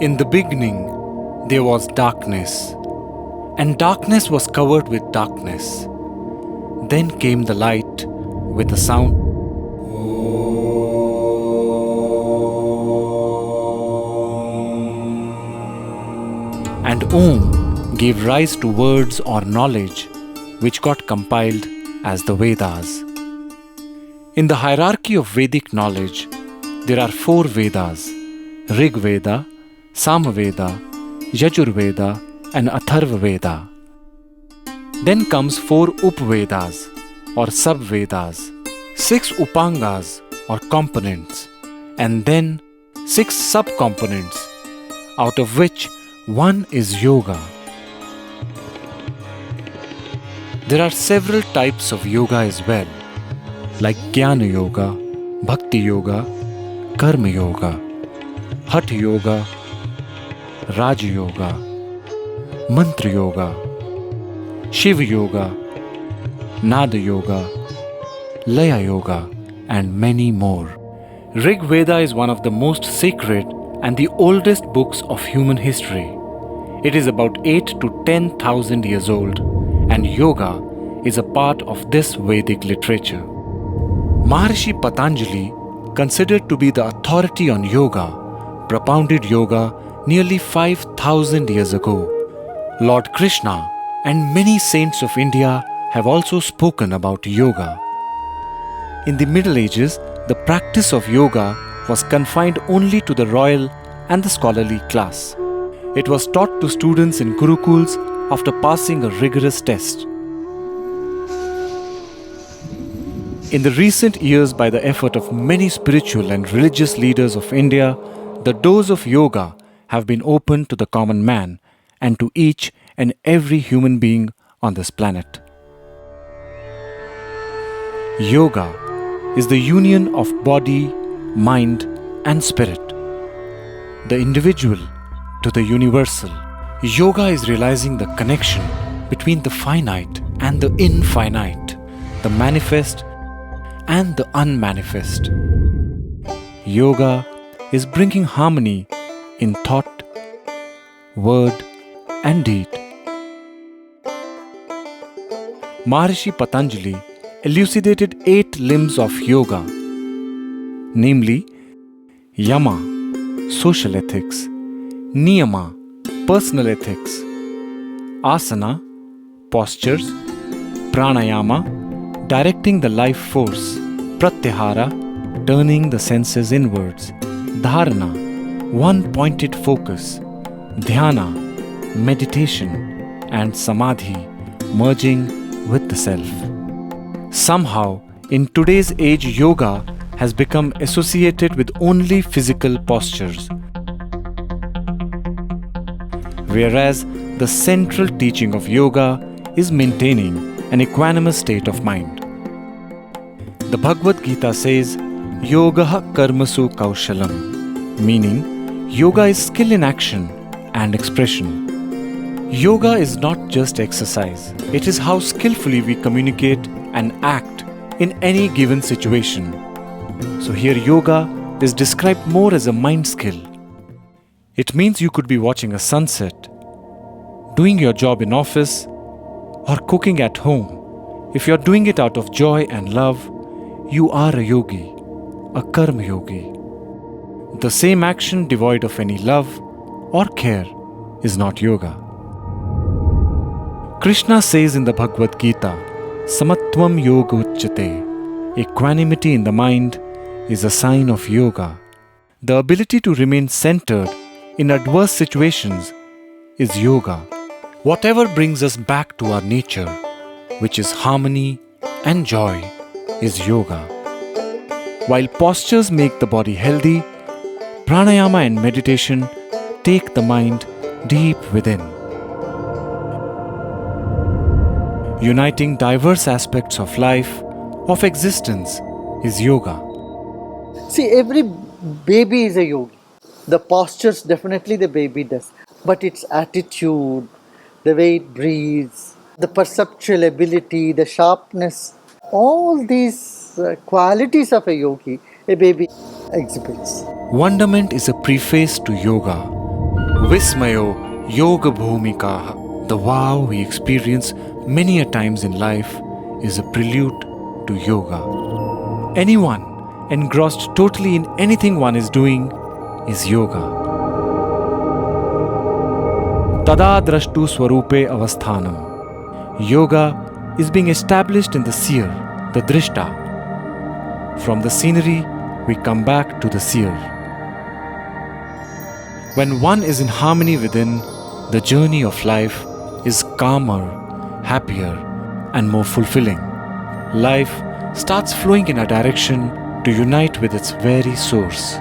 In the beginning, there was darkness, and darkness was covered with darkness. Then came the light with a sound. And Om gave rise to words or knowledge which got compiled as the Vedas. In the hierarchy of Vedic knowledge, there are 4 Vedas: Rig Veda, Samaveda, Yajurveda and Atharva Veda. Then comes 4 Upvedas or Sub-Vedas, 6 Upangas or components, and then 6 sub-components, out of which 1 is Yoga. There are several types of yoga as well, like Jnana Yoga, Bhakti Yoga, Karma Yoga, Hatha Yoga, Raja Yoga, Mantra Yoga, Shiva Yoga, Nada Yoga, Laya Yoga, and many more. Rig Veda is one of the most sacred and the oldest books of human history. It is about 8 to 10,000 years old, and yoga is a part of this Vedic literature. Maharishi Patanjali, considered to be the authority on yoga, propounded yoga nearly 5,000 years ago. Lord Krishna and many saints of India have also spoken about yoga. In the Middle Ages, the practice of yoga was confined only to the royal and the scholarly class. It was taught to students in gurukuls after passing a rigorous test. In the recent years, by the effort of many spiritual and religious leaders of India, the doors of yoga have been opened to the common man and to each and every human being on this planet. Yoga is the union of body, mind, and spirit. The individual to the universal. Yoga is realizing the connection between the finite and the infinite, the manifest and the unmanifest. Yoga is bringing harmony in thought, word, and deed. Maharishi Patanjali elucidated 8 limbs of yoga, namely Yama, social ethics; Niyama, personal ethics; Asana, postures; Pranayama, directing the life force; Pratyahara, turning the senses inwards; Dharana, one pointed focus; Dhyana, meditation; and Samadhi, merging with the self. Somehow, in today's age, yoga has become associated with only physical postures, whereas the central teaching of yoga is maintaining an equanimous state of mind. The Bhagavad Gita says, Yogaha karmasu kaushalam, meaning yoga is skill in action and expression. Yoga is not just exercise, it is how skillfully we communicate and act in any given situation. So here yoga is described more as a mind skill. It means you could be watching a sunset, doing your job in office, or cooking at home. If you're doing it out of joy and love, you are a yogi, a karma yogi. The same action devoid of any love or care is not yoga. Krishna says in the Bhagavad Gita, Samatvam yoga uchyate. Equanimity in the mind is a sign of yoga. The ability to remain centered in adverse situations is yoga. Whatever brings us back to our nature, which is harmony and joy, is yoga. While postures make the body healthy, pranayama and meditation take the mind deep within. Uniting diverse aspects of life, of existence, is yoga. See, every baby is a yogi. The postures definitely the baby does, but its attitude, the way it breathes, the perceptual ability, the sharpness, all these qualities of a yogi, a baby exhibits. Wonderment is a preface to yoga. Vismayo Yoga Bhumikaha. The wow we experience many a times in life is a prelude to yoga. Anyone engrossed totally in anything one is doing is yoga. Tada drashtu swarupe avasthanam. Yoga is being established in the seer, the drishta. From the scenery, we come back to the seer. When one is in harmony within, the journey of life is calmer, happier, and more fulfilling. Life starts flowing in a direction to unite with its very source.